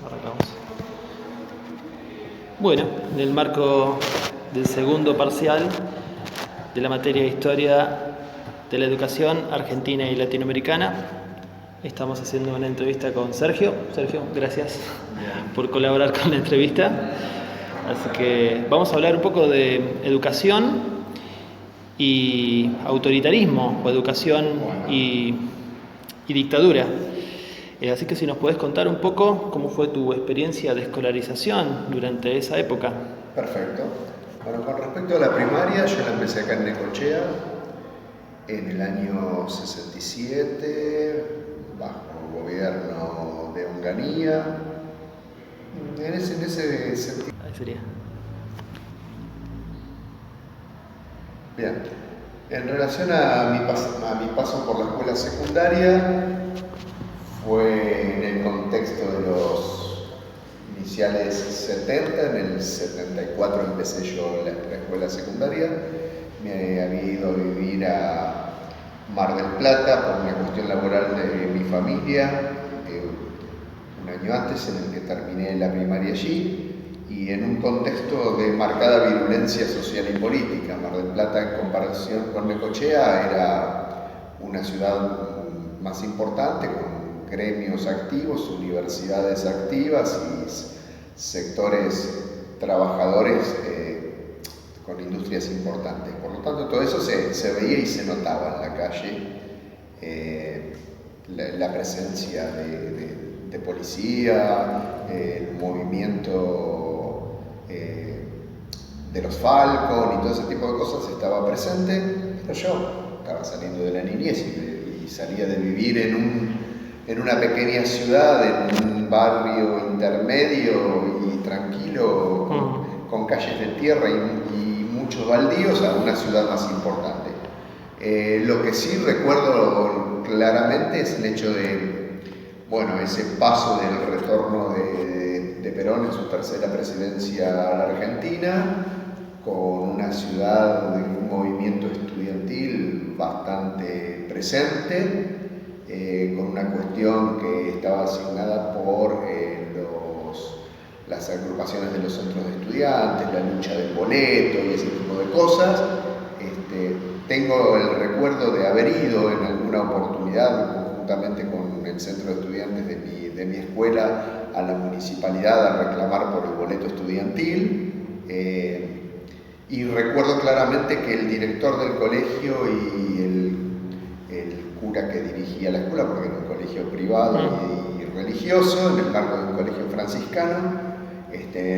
Arrancamos. Bueno, en el marco del segundo parcial de la materia de Historia de la Educación Argentina y Latinoamericana, estamos haciendo una entrevista con Sergio. Sergio, gracias por colaborar con la entrevista. Así que vamos a hablar un poco de educación y autoritarismo, o educación y dictadura. Así que si nos podés contar un poco cómo fue tu experiencia de escolarización durante esa época. Perfecto. Bueno, con respecto a la primaria, yo la empecé acá en Necochea en el año 67, bajo gobierno de Onganía. En ese sentido. Ahí sería. Bien. En relación a mi paso por la escuela secundaria, fue en el contexto de los iniciales 70, en el 74 empecé yo la escuela secundaria. Me había ido a vivir a Mar del Plata por una cuestión laboral de mi familia, un año antes, en el que terminé la primaria allí, y en un contexto de marcada virulencia social y política. Mar del Plata, en comparación con Necochea, era una ciudad más importante, con gremios activos, universidades activas y sectores trabajadores con industrias importantes. Por lo tanto, todo eso se veía y se notaba en la calle, la presencia de policía, el movimiento de los Falcon y todo ese tipo de cosas estaba presente, pero yo estaba saliendo de la niñez y salía de vivir en una pequeña ciudad, en un barrio intermedio y tranquilo, con calles de tierra y muchos baldíos, a una ciudad más importante. Lo que sí recuerdo claramente es el hecho de, bueno, ese paso del retorno de Perón en su tercera presidencia a la Argentina, con una ciudad de un movimiento estudiantil bastante presente, con una cuestión que estaba asignada por las agrupaciones de los centros de estudiantes, la lucha del boleto y ese tipo de cosas. Tengo el recuerdo de haber ido en alguna oportunidad, conjuntamente con el centro de estudiantes de mi escuela, a la municipalidad a reclamar por el boleto estudiantil. Y recuerdo claramente que el director del colegio y el cura que dirigía la escuela, porque era un colegio privado y religioso, en el marco de un colegio franciscano,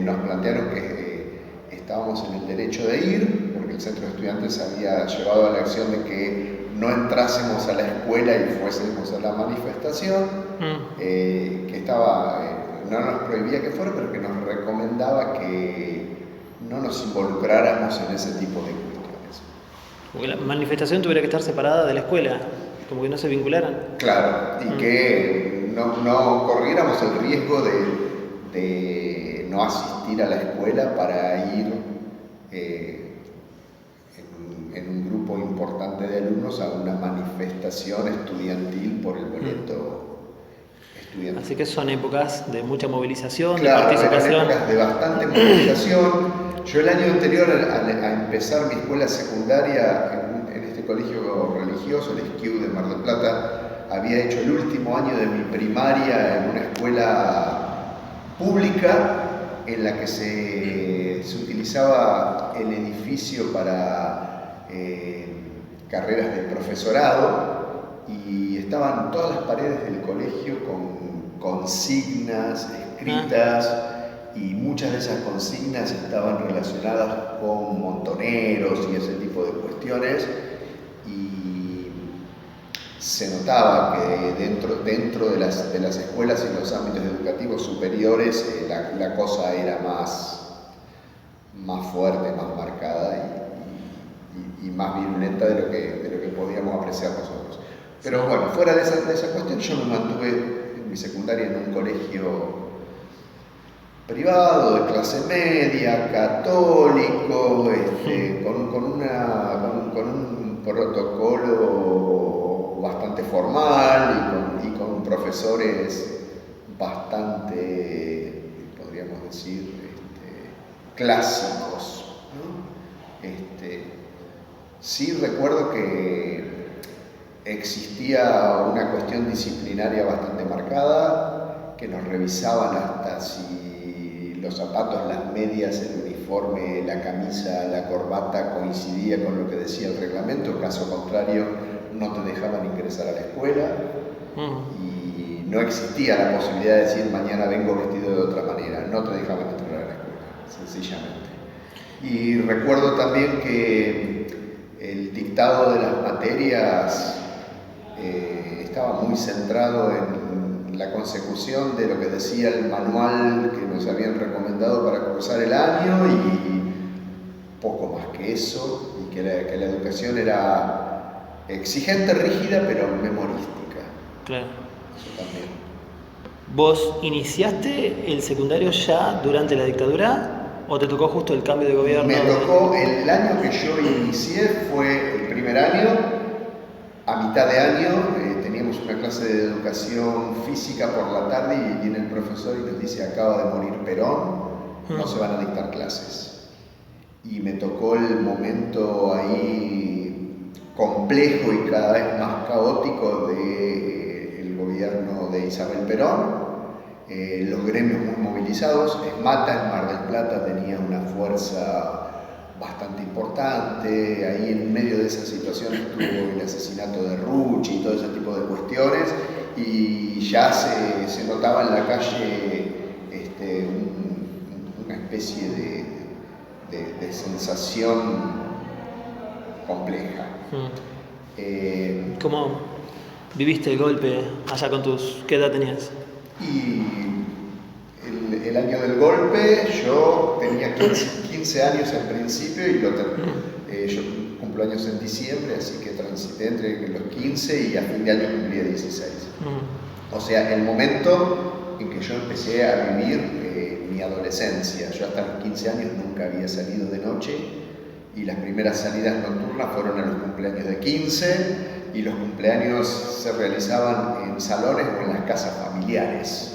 nos plantearon que estábamos en el derecho de ir, porque el centro de estudiantes había llevado a la acción de que no entrásemos a la escuela y fuésemos a la manifestación, que no nos prohibía que fuera, pero que nos recomendaba que no nos involucráramos en ese tipo de cuestiones. Porque la manifestación tuviera que estar separada de la escuela, como que no se vincularan. Claro, y que no corriéramos el riesgo de no asistir a la escuela para ir en un grupo importante de alumnos a una manifestación estudiantil por el boleto estudiantil. Así que son épocas de mucha movilización, claro, de participación. Épocas de bastante movilización. Yo el año anterior a empezar mi escuela secundaria en este colegio religioso, el SCIU de Mar del Plata, había hecho el último año de mi primaria en una escuela pública en la que se utilizaba el edificio para carreras de profesorado, y estaban todas las paredes del colegio con consignas escritas, y muchas de esas consignas estaban relacionadas con montoneros y ese tipo de cuestiones, y se notaba que dentro de las escuelas y los ámbitos educativos superiores la cosa era más fuerte, más marcada y más virulenta de lo que podíamos apreciar nosotros. Pero bueno, fuera de esa cuestión, yo me mantuve en mi secundaria en un colegio privado, de clase media, católico, con un protocolo bastante formal y con profesores bastante clásicos, ¿no? Sí recuerdo que existía una cuestión disciplinaria bastante marcada, que nos revisaban hasta si los zapatos, las medias, el uniforme, la camisa, la corbata coincidía con lo que decía el reglamento, caso contrario no te dejaban ingresar a la escuela. Y no existía la posibilidad de decir mañana vengo vestido de otra manera, no te dejaban entrar a la escuela, sencillamente. Y recuerdo también que el dictado de las materias estaba muy centrado en la consecución de lo que decía el manual que nos habían recomendado para cursar el año y poco más que eso, y que la educación era exigente, rígida, pero memorística. Claro. Eso también. ¿Vos iniciaste el secundario ya durante la dictadura o te tocó justo el cambio de gobierno? Me tocó, el año que yo inicié fue el primer año, a mitad de año teníamos una clase de educación física por la tarde y viene el profesor y nos dice acaba de morir Perón, no se van a dictar clases. Y me tocó el momento ahí complejo y cada vez más caótico del gobierno de Isabel Perón. Los gremios muy movilizados. Esmata en Mar del Plata tenía una fuerza bastante importante, ahí en medio de esa situación estuvo el asesinato de Rucci y todo ese tipo de cuestiones, y ya se notaba en la calle una especie de sensación compleja. ¿Cómo viviste el golpe allá con tus... ¿Qué edad tenías? Y el año del golpe yo tenía 15 años al principio y yo cumplo años en diciembre, así que transité entre los 15 y a fin de año cumplía 16. O sea, el momento en que yo empecé a vivir mi adolescencia. Yo hasta los 15 años nunca había salido de noche y las primeras salidas nocturnas fueron a los cumpleaños de 15 y los cumpleaños se realizaban en salones o en las casas familiares.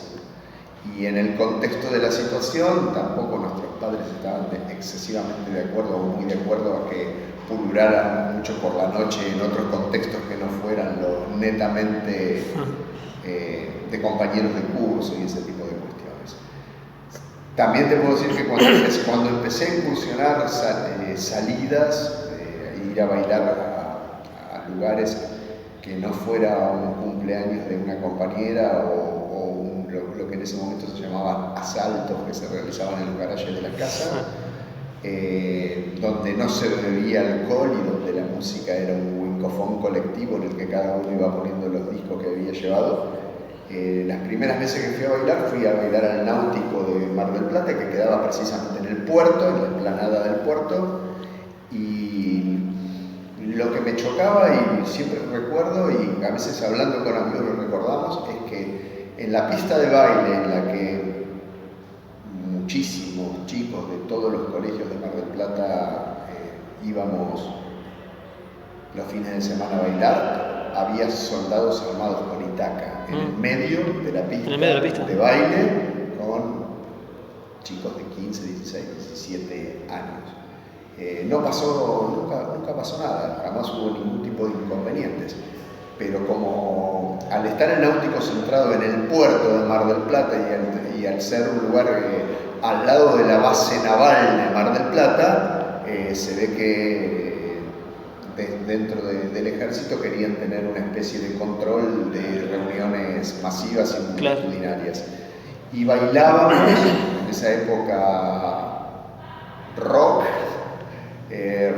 Y en el contexto de la situación, tampoco nuestros padres estaban excesivamente de acuerdo o muy de acuerdo a que pulularan mucho por la noche en otros contextos que no fueran los netamente de compañeros de curso y ese tipo de cuestiones. También te puedo decir que cuando empecé a incursionar salidas, ir a bailar a lugares que no fuera un cumpleaños de una compañera o lo que en ese momento se llamaban asaltos que se realizaban en los garajes de la casa, donde no se bebía alcohol y donde la música era un wincofón colectivo en el que cada uno iba poniendo los discos que había llevado. Las primeras veces que fui a bailar al Náutico de Mar del Plata, que quedaba precisamente en el puerto, en la explanada del puerto, y lo que me chocaba y siempre recuerdo, y a veces hablando con amigos lo recordamos, es que en la pista de baile en la que muchísimos chicos de todos los colegios de Mar del Plata íbamos los fines de semana a bailar, había soldados armados con itaca en el medio de la pista, de baile con chicos de 15, 16, 17 años. Nunca pasó nada, jamás hubo ningún tipo de inconvenientes. Pero como al estar el Náutico centrado en el puerto de Mar del Plata y al ser un lugar al lado de la base naval de Mar del Plata, se ve que dentro del ejército querían tener una especie de control de reuniones masivas y multitudinarias. Y bailábamos en esa época rock,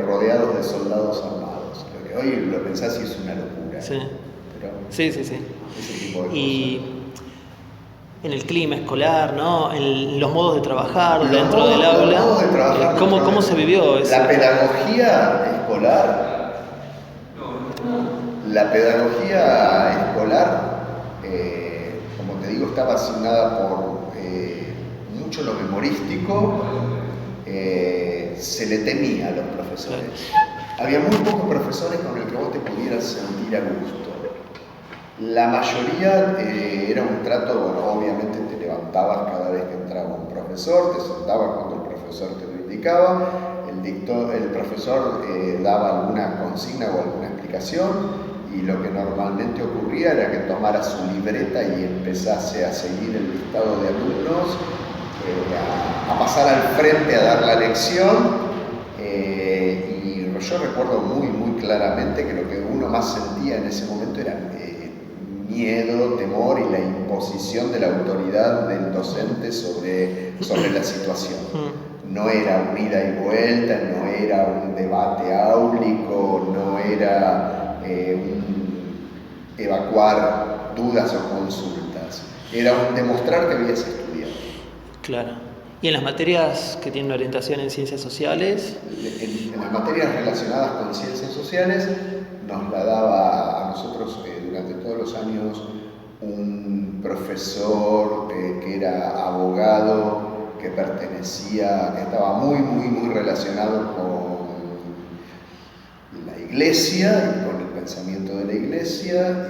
rodeados de soldados armados. Lo que hoy lo pensás y es una locura. Sí. Pero sí. Ese tipo de y cosas. En el clima escolar, ¿no? En los modos de trabajar dentro del aula. ¿Cómo se vivió eso? La pedagogía escolar, como te digo, estaba asignada por mucho lo memorístico. Se le temía a los profesores. Había muy pocos profesores con el que vos te pudieras sentir a gusto. La mayoría era un trato, bueno, obviamente te levantabas cada vez que entraba un profesor, te sentabas cuando el profesor te explicaba, el profesor daba alguna consigna o alguna explicación, y lo que normalmente ocurría era que tomara su libreta y empezase a seguir el listado de alumnos, a pasar al frente a dar la lección. Y yo recuerdo muy claramente que lo que uno más sentía en ese momento era miedo, temor y la imposición de la autoridad del docente sobre la situación. No era un ida y vuelta, no era un debate áulico, no era evacuar dudas o consultas. Era un demostrar que habías estudiado. Claro. ¿Y en las materias que tienen orientación en ciencias sociales? En las materias relacionadas con ciencias sociales nos la daba a nosotros durante todos los años un profesor que era abogado, que estaba muy relacionado con la iglesia y con el pensamiento de la iglesia,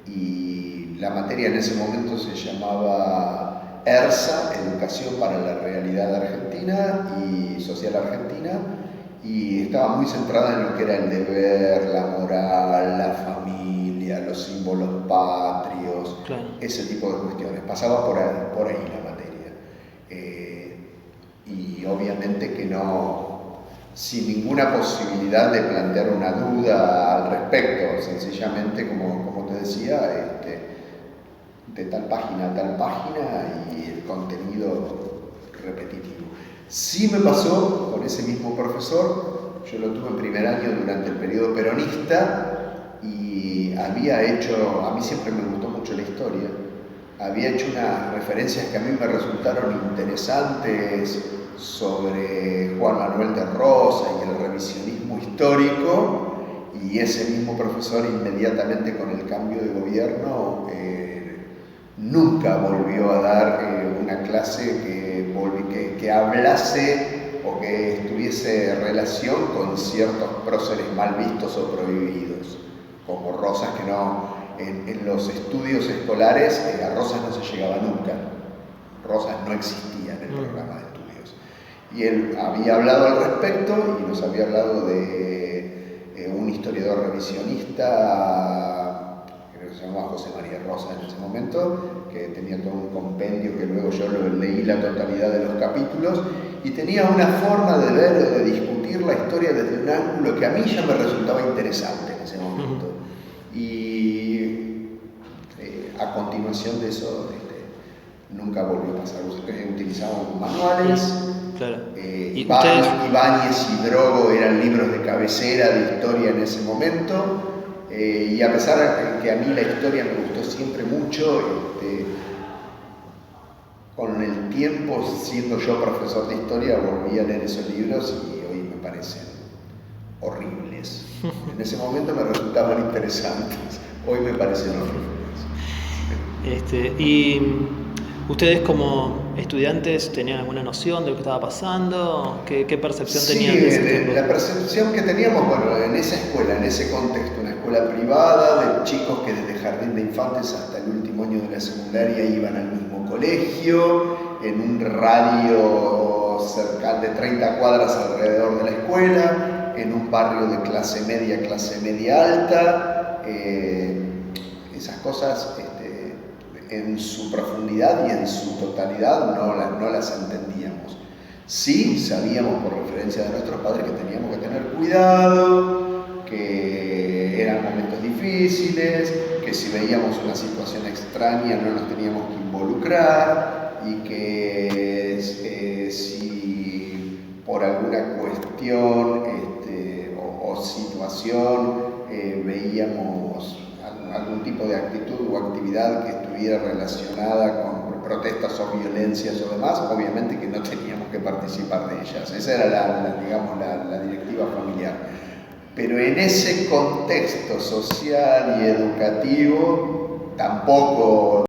y la materia en ese momento se llamaba ERSA, Educación para la Realidad Argentina y Social Argentina, y estaba muy centrada en lo que era el deber, la moral, la familia, los símbolos patrios, claro, ese tipo de cuestiones. Pasaba por ahí la materia. Y obviamente que no, sin ninguna posibilidad de plantear una duda al respecto, sencillamente, como te decía, de tal página a tal página y el contenido repetitivo. Sí me pasó con ese mismo profesor, yo lo tuve en primer año durante el periodo peronista y a mí siempre me gustó mucho la historia, había hecho unas referencias que a mí me resultaron interesantes sobre Juan Manuel de Rosas y el revisionismo histórico, y ese mismo profesor inmediatamente con el cambio de gobierno nunca volvió a dar una clase que hablase o que tuviese relación con ciertos próceres mal vistos o prohibidos, como Rosas, que no, en los estudios escolares a Rosas no se llegaba nunca, Rosas no existía en el programa de estudios. Y él había hablado al respecto y nos había hablado de un historiador revisionista, creo que se llamaba José María Rosas en ese momento, que tenía todo un compendio que luego yo leí la totalidad de los capítulos, y tenía una forma de ver o de discutir la historia desde un ángulo que a mí ya me resultaba interesante en ese momento. Y a continuación de eso nunca volvió a pasar. Utilizábamos manuales, claro. Ibáñez y Drogo eran libros de cabecera de historia en ese momento. Y a pesar de que a mí la historia me gustó siempre mucho, con el tiempo, siendo yo profesor de historia, volví a leer esos libros y hoy me parecen horribles. En ese momento me resultaban interesantes, hoy me parecen horribles. ¿Y ustedes como estudiantes tenían alguna noción de lo que estaba pasando? ¿Qué percepción tenían de ese tiempo? La percepción que teníamos, en esa escuela, en ese contexto, una escuela privada de chicos que desde jardín de infantes hasta el último año de la secundaria iban al mismo colegio, en un radio cercano de 30 cuadras alrededor de la escuela, en un barrio de clase media alta, esas cosas en su profundidad y en su totalidad no las entendíamos. Sí sabíamos por referencia de nuestros padres que teníamos que tener cuidado, que eran momentos difíciles, que si veíamos una situación extraña no nos teníamos que involucrar, y que si por alguna cuestión o situación veíamos algún tipo de actitud o actividad que estuviera relacionada con protestas o violencias o demás, obviamente que no teníamos que participar de ellas. Esa era la directiva familiar. Pero en ese contexto social y educativo tampoco